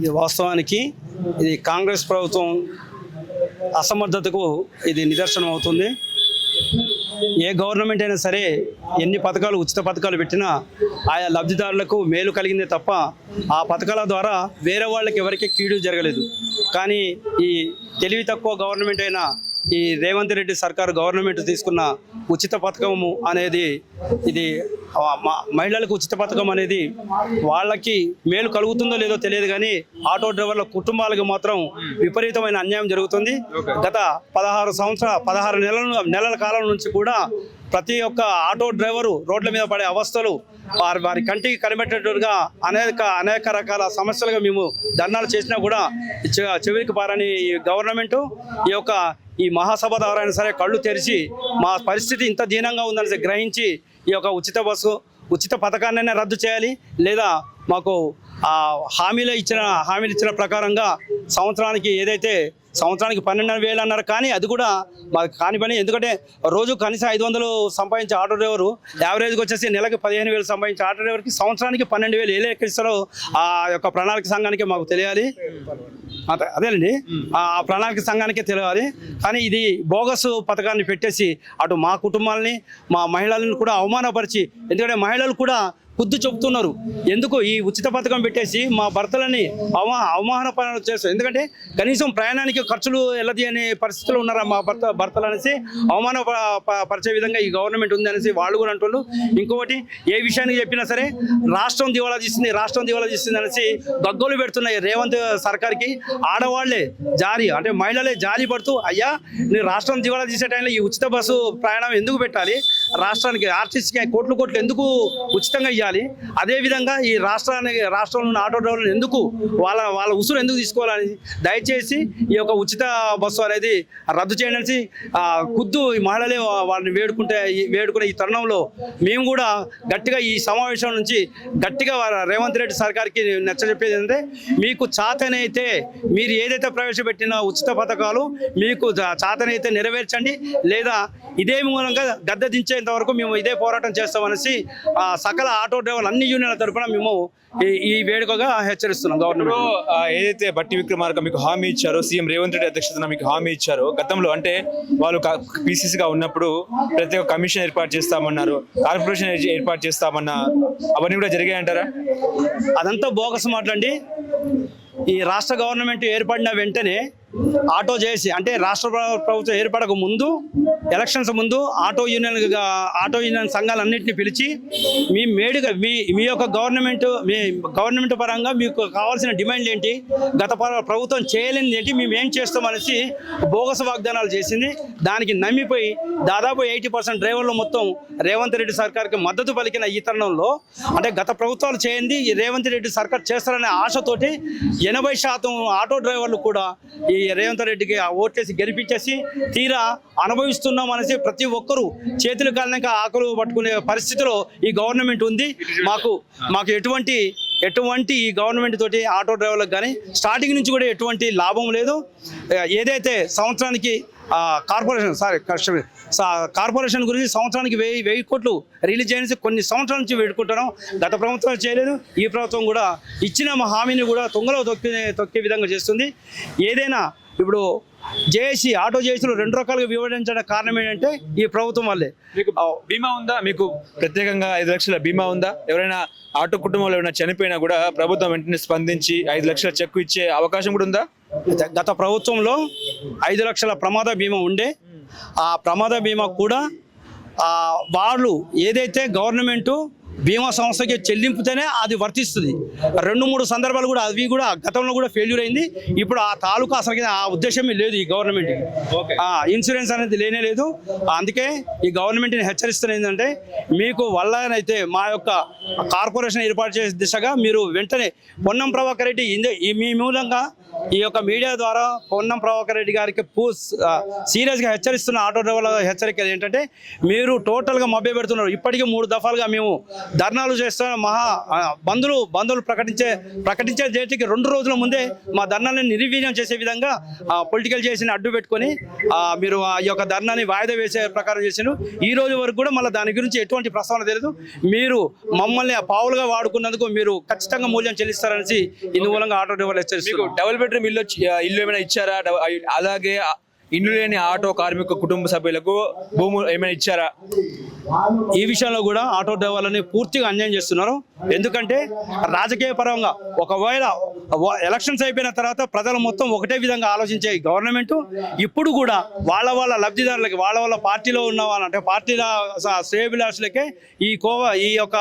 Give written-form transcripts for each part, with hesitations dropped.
ఇది వాస్తవానికి ఇది కాంగ్రెస్ ప్రభుత్వం అసమర్థతకు ఇది నిదర్శనం అవుతుంది. ఏ గవర్నమెంట్ అయినా సరే ఎన్ని పథకాలు ఉచిత పథకాలు పెట్టినా ఆయా లబ్ధిదారులకు మేలు కలిగిందే తప్ప ఆ పథకాల ద్వారా వేరే వాళ్ళకి ఎవరికి కీడు జరగలేదు. కానీ ఈ తెలివి తక్కువ గవర్నమెంట్ అయిన ఈ రేవంత్ రెడ్డి సర్కారు గవర్నమెంట్ తీసుకున్న ఉచిత పథకము అనేది ఇది మహిళలకు ఉచిత పథకం అనేది వాళ్ళకి మేలు కలుగుతుందో లేదో తెలియదు, కానీ ఆటో డ్రైవర్ల కుటుంబాలకు మాత్రం విపరీతమైన అన్యాయం జరుగుతుంది. గత 16 నెలల కాలం నుంచి కూడా ప్రతి ఒక్క ఆటో డ్రైవరు రోడ్ల మీద పడే అవస్థలు వారి కంటికి కనిపెట్టేట్టుగా అనేక రకాల సమస్యలుగా మేము ధర్నాలు చేసినా కూడా చెవికి పారని ఈ గవర్నమెంటు ఈ మహాసభ ద్వారా అయినా సరే కళ్ళు తెరిచి మా పరిస్థితి ఇంత దీనంగా ఉందని గ్రహించి ఈ యొక్క ఉచిత పథకాన్ని రద్దు చేయాలి, లేదా మాకు హామీలు ఇచ్చిన ప్రకారంగా సంవత్సరానికి 12,000 అన్నారు. కానీ అది కూడా మాకు కాని పని. ఎందుకంటే రోజు కనీసం 500 సంపాదించే ఆటో డ్రైవరు యావరేజ్కి వచ్చేసి నెలకు 15,000 సంపాదించే ఆటో డ్రైవర్కి సంవత్సరానికి 12,000 ఏ లెక్కిస్తారో ఆ యొక్క ప్రణాళిక సంఘానికి మాకు తెలియాలి. అదేనండి, ఆ ప్రణాళిక సంఘానికే తెలియాలి. కానీ ఇది బోగస్ పథకాన్ని పెట్టేసి అటు మా కుటుంబాలని మా మహిళలను కూడా అవమానపరిచి, ఎందుకంటే మహిళలు కూడా బుద్ధి చెబుతున్నారు. ఎందుకు ఈ ఉచిత పథకం పెట్టేసి మా భర్తలని అవమానపరణ చేస్తారు. ఎందుకంటే కనీసం ప్రయాణానికి ఖర్చులు ఎల్లది అనే పరిస్థితులు ఉన్నారా మా భర్తలు అనేసి అవమానపరిచే విధంగా ఈ గవర్నమెంట్ ఉంది అనేసి వాళ్ళు కూడా అంటున్నారు. ఇంకొకటి, ఏ విషయానికి చెప్పినా సరే రాష్ట్రం దివాలా తీస్తుంది అనేసి గగ్గోలు పెడుతున్నాయి రేవంత్ సర్కార్కి. ఆడవాళ్లే అంటే మహిళలే జాలి పడుతూ, అయ్యా నీ రాష్ట్రం దివాలా తీసే టైంలో ఈ ఉచిత బస్సు ప్రయాణం ఎందుకు పెట్టాలి, రాష్ట్రానికి ఆర్టీసీకి కోట్లు ఎందుకు ఉచితంగా ఇవ్వాలి, అదేవిధంగా ఈ రాష్ట్రంలో ఉన్న ఆటో డ్రైవర్లను ఎందుకు వాళ్ళ ఉసురు ఎందుకు తీసుకోవాలని దయచేసి ఈ యొక్క ఉచిత బస్సు అనేది రద్దు చేయడానికి ఖుద్దు ఈ మహిళలే వాళ్ళని వేడుకునే ఈ తరుణంలో మేము కూడా గట్టిగా ఈ సమావేశం నుంచి గట్టిగా రేవంత్ రెడ్డి సర్కార్కి నచ్చజెప్పేది ఏంటంటే, మీకు చాతనైతే మీరు ఏదైతే ప్రవేశపెట్టిన ఉచిత పథకాలు మీకు చాతనైతే నెరవేర్చండి, లేదా ఇదే మూలంగా గద్దె దించేంత వరకు మేము ఇదే పోరాటం చేస్తామనేసి సకల ఆటో డ్రైవర్లు అన్ని యూనియన్ల తరఫున మేము ఈ వేడుకగా హెచ్చరిస్తున్నాం. గవర్నమెంట్ ఏదైతే బట్టి విక్రమార్క మీకు హామీ ఇచ్చారో, సీఎం రేవంత్ రెడ్డి అధ్యక్షతన మీకు హామీ ఇచ్చారో, గతంలో అంటే వాళ్ళు పీసీసీగా ఉన్నప్పుడు ప్రత్యేక కమిషన్ ఏర్పాటు చేస్తామన్నారు, కార్పొరేషన్ ఏర్పాటు చేస్తామన్న, అవన్నీ కూడా జరిగాయంటారా? అదంతా బోగస్ మాటలండి. ఈ రాష్ట్ర గవర్నమెంట్ ఏర్పడిన వెంటనే ఆటో చేసి, అంటే రాష్ట్ర ప్రభుత్వం ఏర్పడక ముందు ఎలక్షన్స్ ముందు ఆటో యూనియన్ సంఘాలన్నింటినీ పిలిచి మీ యొక్క గవర్నమెంట్ పరంగా మీకు కావాల్సిన డిమాండ్లు ఏంటి, గత ప్రభుత్వం చేయలేనిది ఏంటి, మేము ఏం చేస్తామనేసి బోగస్ వాగ్దానాలు చేసింది. దానికి నమ్మిపోయి దాదాపు 80% డ్రైవర్లు మొత్తం రేవంత్ రెడ్డి సర్కార్కి మద్దతు పలికిన ఈ తరుణంలో, అంటే గత ప్రభుత్వాలు చేయండి రేవంత్ రెడ్డి సర్కార్ చేస్తారనే ఆశతోటి 80% ఆటో డ్రైవర్లు కూడా ఈ రేవంత్ రెడ్డికి ఓట్లేసి గెలిపించేసి తీరా అనుభవిస్తున్నాం అనేసి ప్రతి ఒక్కరూ చేతులు కాలినాక ఆకులు పట్టుకునే పరిస్థితిలో ఈ గవర్నమెంట్ ఉంది. మాకు ఎటువంటి ఈ గవర్నమెంట్ తోటి ఆటో డ్రైవర్లకు కానీ స్టార్టింగ్ నుంచి కూడా ఎటువంటి లాభం లేదు. ఏదైతే సంవత్సరానికి కార్పొరేషన్ గురించి సంవత్సరానికి 1000 కోట్లు రిలీజ్ చేసి కొన్ని సంవత్సరాల నుంచి వేడుకుంటున్నాం. గత ప్రభుత్వం చేయలేదు, ఈ ప్రభుత్వం కూడా ఇచ్చిన మా హామీని కూడా తుంగలో తొక్కే విధంగా చేస్తుంది. ఏదైనా ఇప్పుడు జేఏసీ ఆటో జేఏసీలు 2 రకాలుగా విభజించడానికి కారణం ఏంటంటే ఈ ప్రభుత్వం వల్లే. మీకు బీమా ఉందా? మీకు ప్రత్యేకంగా 5 లక్షల బీమా ఉందా? ఎవరైనా ఆటో కుటుంబంలో ఎవరైనా చనిపోయినా కూడా ప్రభుత్వం వెంటనే స్పందించి 5 లక్షల చెక్కు ఇచ్చే అవకాశం కూడా ఉందా? గత ప్రభుత్వంలో 5 లక్షల ప్రమాద బీమా ఉండే. ఆ ప్రమాద బీమా కూడా వాళ్ళు ఏదైతే గవర్నమెంటు బీమా సంస్థకి చెల్లింపుతేనే అది వర్తిస్తుంది. 2-3 సందర్భాలు కూడా అవి కూడా గతంలో కూడా ఫెయిల్యూర్ అయింది. ఇప్పుడు ఆ తాలూకా అసలు ఆ ఉద్దేశమే లేదు ఈ గవర్నమెంట్కి. ఇన్సూరెన్స్ అనేది లేనే లేదు. అందుకే ఈ గవర్నమెంట్ని హెచ్చరిస్తున్నది ఏంటంటే, మీకు వల్లనైతే మా యొక్క కార్పొరేషన్ ఏర్పాటు చేసే దిశగా మీరు వెంటనే పొన్నం ప్రభాకర్ రెడ్డి మీ మూలంగా ఈ యొక్క మీడియా ద్వారా పొన్నం ప్రభాకర్ రెడ్డి గారికి సీరియస్గా హెచ్చరిస్తున్న ఆటో డ్రైవర్ల హెచ్చరిక ఏంటంటే, మీరు టోటల్గా మభ్య పెడుతున్నారు. ఇప్పటికీ 3 దఫాలుగా మేము ధర్నాలు చేస్తున్న బంధువులు ప్రకటించే డేట్కి 2 రోజుల ముందే మా ధర్నాన్ని నిర్వీర్యం చేసే విధంగా పొలిటికల్ చేసిన అడ్డు పెట్టుకొని మీరు ఆ యొక్క ధర్నాన్ని వాయిదా వేసే ప్రకారం చేశారు. ఈ రోజు వరకు కూడా మళ్ళీ దాని గురించి ఎటువంటి ప్రస్తావన తెలియదు. మీరు మమ్మల్ని పావులుగా వాడుకున్నందుకు మీరు ఖచ్చితంగా మూల్యం చెల్లిస్తారనేసి ఇందు మూలంగా ఆటో డ్రైవర్లు హెచ్చరిస్తున్నారు. డబుల్ బెడ్రూమ్ ఇల్లు ఏమైనా ఇచ్చారా? అలాగే ఇల్లు లేని ఆటో కార్మిక కుటుంబ సభ్యులకు భూములు ఏమైనా ఇచ్చారా? ఈ విషయంలో కూడా ఆటో డ్రైవర్లని పూర్తిగా అన్యాయం చేస్తున్నారు. ఎందుకంటే రాజకీయ పరంగా ఒకవేళ ఎలక్షన్స్ అయిపోయిన తర్వాత ప్రజలు మొత్తం ఒకటే విధంగా ఆలోచించే గవర్నమెంట్ ఇప్పుడు కూడా వాళ్ళ లబ్ధిదారులకి వాళ్ళ పార్టీలో ఉన్న వాళ్ళంటే పార్టీల శ్రేయోభిలాషులకే ఈ యొక్క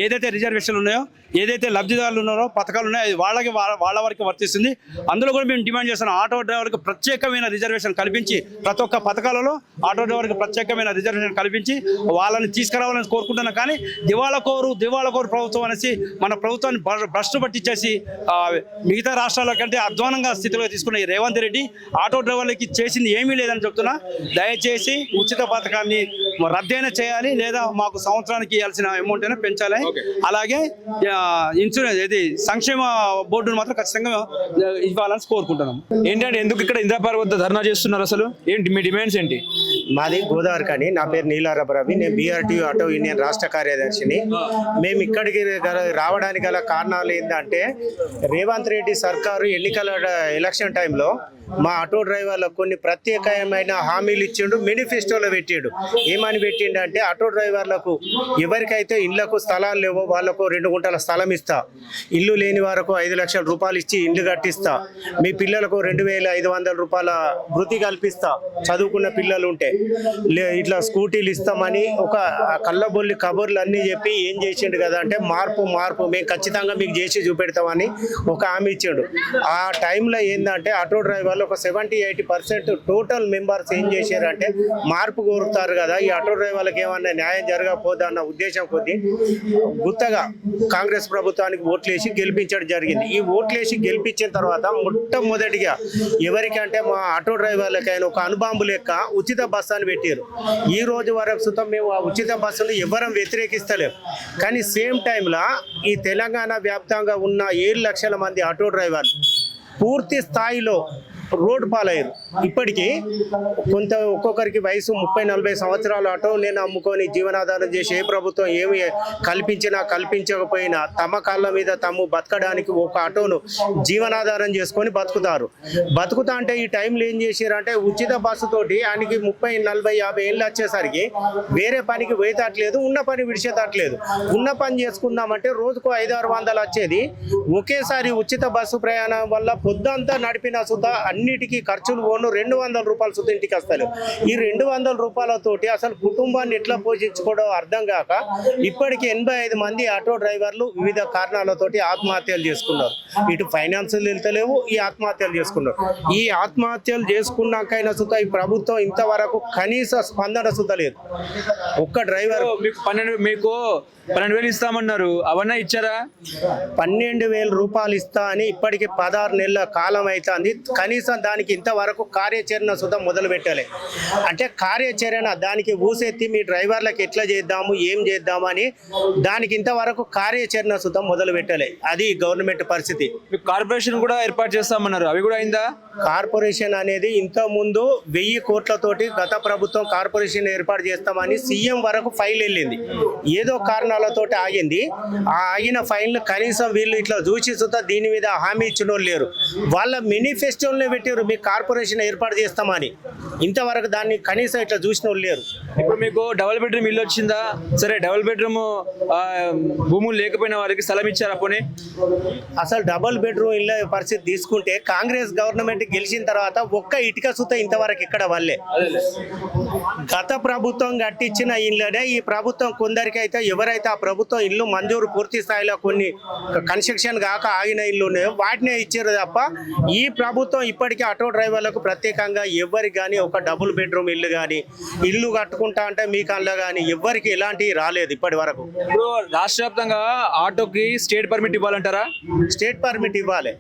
ఏదైతే రిజర్వేషన్లు ఉన్నాయో, ఏదైతే లబ్ధిదారులు ఉన్నారో పథకాలు ఉన్నాయో వాళ్ళ వరకు వర్తిస్తుంది. అందులో కూడా మేము డిమాండ్ చేస్తున్నాం, ఆటో డ్రైవర్కి ప్రత్యేకమైన రిజర్వేషన్ కల్పించి ప్రతి ఒక్క పథకాలలో ఆటో డ్రైవర్కి ప్రత్యేకమైన రిజర్వేషన్ కల్పించి వాళ్ళని తీసుకురావాలని కోరుకుంటున్నాం. కానీ దివాళకోరు ప్రభుత్వం అనేసి మన ప్రభుత్వాన్ని భ్రష్టు పట్టించేసి మిగతా రాష్ట్రాల కంటే అధ్వానంగా స్థితిలో తీసుకున్న ఈ రేవంత్ రెడ్డి ఆటో డ్రైవర్లకి చేసింది ఏమీ లేదని చెప్తున్నా. దయచేసి ఉచిత పథకాన్ని రద్దయినా చేయాలి, లేదా మాకు సంవత్సరానికి ఇవ్వాల్సిన అమౌంట్ అయినా పెంచాలి. అలాగే ఇన్సూరెన్స్ సంక్షేమ బోర్డును మాత్రం ఖచ్చితంగా ఇవ్వాలని కోరుకుంటున్నాం. ఏంటంటే ఎందుకు ఇక్కడ ఇంద్రాపార్ వద్ద ధర్నా చేస్తున్నారు? అసలు ఏంటి మీ డిమాండ్స్ ఏంటి? మాది గోదావరి కానీ, నా పేరు నీలారబ రవి, నేను బీఆర్టీయూ ఆటో యూనియన్ రాష్ట్ర కార్యదర్శిని. మేము ఇక్కడికి రావడానికి గల కారణాలు ఏంటంటే రేవంత్ రెడ్డి సర్కారు ఎలక్షన్ టైంలో మా ఆటో డ్రైవర్లకు కొన్ని ప్రత్యేకమైన హామీలు ఇచ్చిండు, మేనిఫెస్టోలో పెట్టిండు. ఏమని పెట్టిండు అంటే ఆటో డ్రైవర్లకు ఎవరికైతే ఇళ్లకు స్థలాలు లేవో వాళ్ళకు 2 గుంటల స్థలం ఇస్తా, ఇల్లు లేని వారికి 5 లక్షల రూపాయలు ఇచ్చి ఇల్లు కట్టిస్తా, మీ పిల్లలకు 2,500 రూపాయల వృత్తి కల్పిస్తా, చదువుకున్న పిల్లలు ఉంటే ఇట్లా స్కూటీలు ఇస్తామని ఒక కళ్ళబొల్లి కబుర్లు అన్నీ చెప్పి ఏం చేసిండు కదా అంటే మార్పు మేము ఖచ్చితంగా మీకు చేసి చూపెడతామని ఒక హామీ ఇచ్చిండు. ఆ టైంలో ఏంటంటే ఆటో డ్రైవర్లు ఒక 70-80% టోటల్ మెంబర్స్ ఏం చేశారంటే మార్పు కోరుతారు కదా, ఈ ఆటో డ్రైవర్లకు ఏమన్నా న్యాయం జరగకపోదు అన్న ఉద్దేశం కొద్దీ గుత్తగా కాంగ్రెస్ ప్రభుత్వానికి ఓట్లేసి గెలిపించడం జరిగింది. ఈ ఓట్లేసి గెలిపించిన తర్వాత మొట్టమొదటిగా ఎవరికంటే మా ఆటో డ్రైవర్లకైనా ఒక అనుబాంబు లెక్క ఉచిత బస్సు అని పెట్టారు. ఈ రోజు వరకు సుతం మేము ఆ ఉచిత బస్సును ఎవరం వ్యతిరేకిస్తలేము. కానీ సేమ్ టైంలో ఈ తెలంగాణ వ్యాప్తంగా ఉన్న 7 లక్షల మంది ఆటో డ్రైవర్లు పూర్తి స్థాయిలో రోడ్డు పాలయ్యారు. ఇప్పటికీ ఒక్కొక్కరికి వయసు 30-40 సంవత్సరాల ఆటో నేను అమ్ముకొని జీవనాధారం చేసి ఏ ప్రభుత్వం ఏమి కల్పించకపోయినా తమ కాళ్ళ మీద తాము బతకడానికి ఒక ఆటోను జీవనాధారం చేసుకొని బతుకుతా అంటే ఈ టైంలో ఏం చేశారంటే ఉచిత బస్సు తోటి ఆయనకి 30-40-50 ఏళ్ళు వచ్చేసరికి వేరే పనికి పోయేటట్లేదు, ఉన్న పని విడిచేటట్లేదు. ఉన్న పని చేసుకుందామంటే రోజుకు 500-600 వచ్చేది. ఒకేసారి ఉచిత బస్సు ప్రయాణం వల్ల పొద్దంతా నడిపిన సుధా అన్నిటికీ ఖర్చులు పోను 200 రూపాయలు సుధా ఇంటికి వస్తారు. ఈ 200 రూపాయలతోటి అసలు కుటుంబాన్ని ఎట్లా పోషించుకోవడం అర్థం కాక ఇప్పటికి 85 మంది ఆటో డ్రైవర్లు వివిధ కారణాలతోటి ఆత్మహత్యలు చేసుకున్నారు. ఇటు ఫైనాన్షియల్ వెళ్తలేవు, ఈ ఆత్మహత్యలు చేసుకున్నారు. ఈ ఆత్మహత్యలు చేసుకున్నాకైనా సుధా ఈ ప్రభుత్వం ఇంతవరకు కనీస స్పందన సుధా లేదు. ఒక్క డ్రైవర్ మీకు 12,000 ఇస్తామన్నారు, అవన్నీ ఇచ్చారా? 12,000 రూపాయలు ఇస్తా అని ఇప్పటికి 16 నెలల కాలం అవుతుంది. కనీసం దానికి ఇంతవరకు కార్యాచరణ సుధా మొదలు పెట్టాలి. అంటే కార్యాచరణ దానికి ఊసెత్తి మీ డ్రైవర్లకు ఎట్లా చేద్దాము, ఏం చేద్దామని దానికి ఇంతవరకు కార్యాచరణ సుధా మొదలు పెట్టాలి. అది గవర్నమెంట్ పరిస్థితి. మీకు కార్పొరేషన్ కూడా ఏర్పాటు చేస్తామన్నారు, అవి కూడా అయిందా? కార్పొరేషన్ అనేది ఇంతకుముందు 1000 కోట్లతోటి గత ప్రభుత్వం కార్పొరేషన్ ఏర్పాటు చేస్తామని సీఎం వరకు ఫైల్ వెళ్ళింది. ఏదో కారణాలతోటి ఆగింది. ఆ ఆగిన ఫైల్ కనీసం వీళ్ళు ఇట్లా చూసి సుతా దీని మీద హామీ ఇచ్చిన వాళ్ళు లేరు. వాళ్ళ మేనిఫెస్టోలోనే పెట్టారు మీకు కార్పొరేషన్ ఏర్పాటు చేస్తామని, ఇంతవరకు దాన్ని కనీసం ఇట్లా చూసిన వాళ్ళు లేరు. ఇప్పుడు మీకు డబుల్ బెడ్రూమ్ ఇల్లు వచ్చిందా? సరే, డబుల్ బెడ్రూమ్ భూములు లేకపోయిన వారికి స్థలం ఇచ్చారా? పోనీ అసలు డబుల్ బెడ్రూమ్ ఇళ్ళ పరిస్థితి తీసుకుంటే కాంగ్రెస్ గవర్నమెంట్ గెలిచిన తర్వాత ఒక్క ఇటుక సుత ఇంతవరకు ఇక్కడ వాళ్ళే. గత ప్రభుత్వం కట్టించిన ఇళ్ళనే ఈ ప్రభుత్వం కొందరికైతే ఎవరైతే ఆ ప్రభుత్వం ఇల్లు మంజూరు పూర్తి స్థాయిలో కొన్ని కన్స్ట్రక్షన్ కాక ఆగిన ఇల్లు ఉన్నాయో వాటినే ఇచ్చారు తప్ప ఈ ప్రభుత్వం ఇప్పటికీ ఆటో డ్రైవర్లకు ప్రత్యేకంగా ఎవరికి కానీ ఒక డబుల్ బెడ్రూమ్ ఇల్లు కానీ ఇల్లు కట్టుకో చేసుకుంటా అంటే మీ కళ్ళ కానీ ఎవ్వరికి ఎలాంటివి రాలేదు ఇప్పటి వరకు. ఇప్పుడు రాష్ట్ర వ్యాప్తంగా ఆటోకి స్టేట్ పర్మిట్ ఇవ్వాలంటారా? స్టేట్ పర్మిట్ ఇవ్వాలి.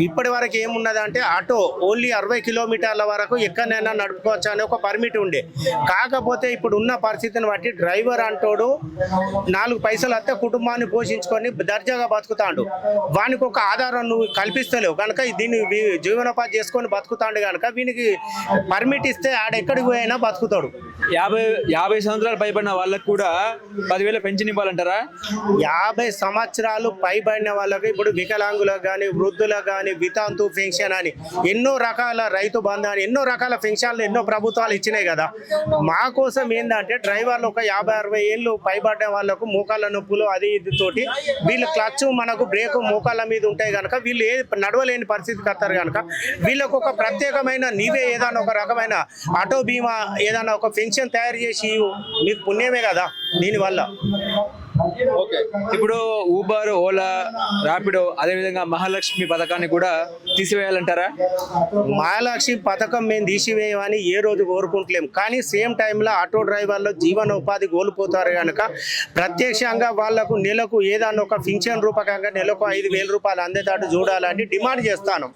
ఇప్పటి వరకు ఏమున్నది అంటే ఆటో ఓన్లీ 60 కిలోమీటర్ల వరకు ఎక్కడైనా నడుపుకోవచ్చు అనే ఒక పర్మిట్ ఉండే. కాకపోతే ఇప్పుడు ఉన్న పరిస్థితిని బట్టి డ్రైవర్ అంటోడు 4 పైసలు వస్తే కుటుంబాన్ని పోషించుకొని దర్జాగా బతుకుతాడు. వానికి ఒక ఆధారం నువ్వు కల్పిస్తలేవు కనుక దీన్ని జీవనోపాధి చేసుకొని బతుకుతాడు కనుక వీనికి పర్మిట్ ఇస్తే ఆడెక్కడికి పోయినా బతుకుతాడు. 50 సంవత్సరాలు పైబడిన వాళ్ళకి కూడా 10,000 పెన్షన్ ఇవ్వాలంటారా? 50 సంవత్సరాలు పైబడిన వాళ్ళకి ఇప్పుడు వికలాంగులకు కానీ వృద్ధులకు కానీ వితాంతు పెన్షన్ అని ఎన్నో రకాల రైతు బంధు అని ఎన్నో రకాల పెన్షన్లు ఎన్నో ప్రభుత్వాలు ఇచ్చినాయి కదా. మా కోసం ఏంటంటే డ్రైవర్లు ఒక 50-60 ఏళ్ళు పైబడిన వాళ్ళకు మోకాళ్ళ నొప్పులు అది ఇది తోటి వీళ్ళు క్లచ్ మనకు బ్రేక్ మోకాళ్ళ మీద ఉంటాయి కనుక వీళ్ళు నడవలేని పరిస్థితికి వస్తారు కనుక వీళ్ళకు ఒక ప్రత్యేకమైన నీవే ఏదైనా ఒక రకమైన ఆటో బీమా ఏదైనా ఒక పెన్షన్ తయారు చేసి మీకు పుణ్యమే కదా దీనివల్ల. ఓకే, ఇప్పుడు ఊబర్, ఓలా, ర్యాపిడో అదేవిధంగా మహాలక్ష్మి పథకాన్ని కూడా తీసివేయాలంటారా? మహాలక్ష్మి పథకం మేము తీసివేయమని ఏ రోజు కోరుకుంటలేము. కానీ సేమ్ టైంలో ఆటో డ్రైవర్లు జీవనోపాధి కోల్పోతారు కనుక ప్రత్యక్షంగా వాళ్లకు నెలకు ఏదన్నా ఒక పింఛన్ రూపకంగా నెలకు 5,000 రూపాయలు అందేటట్టు చూడాలని డిమాండ్ చేస్తాను.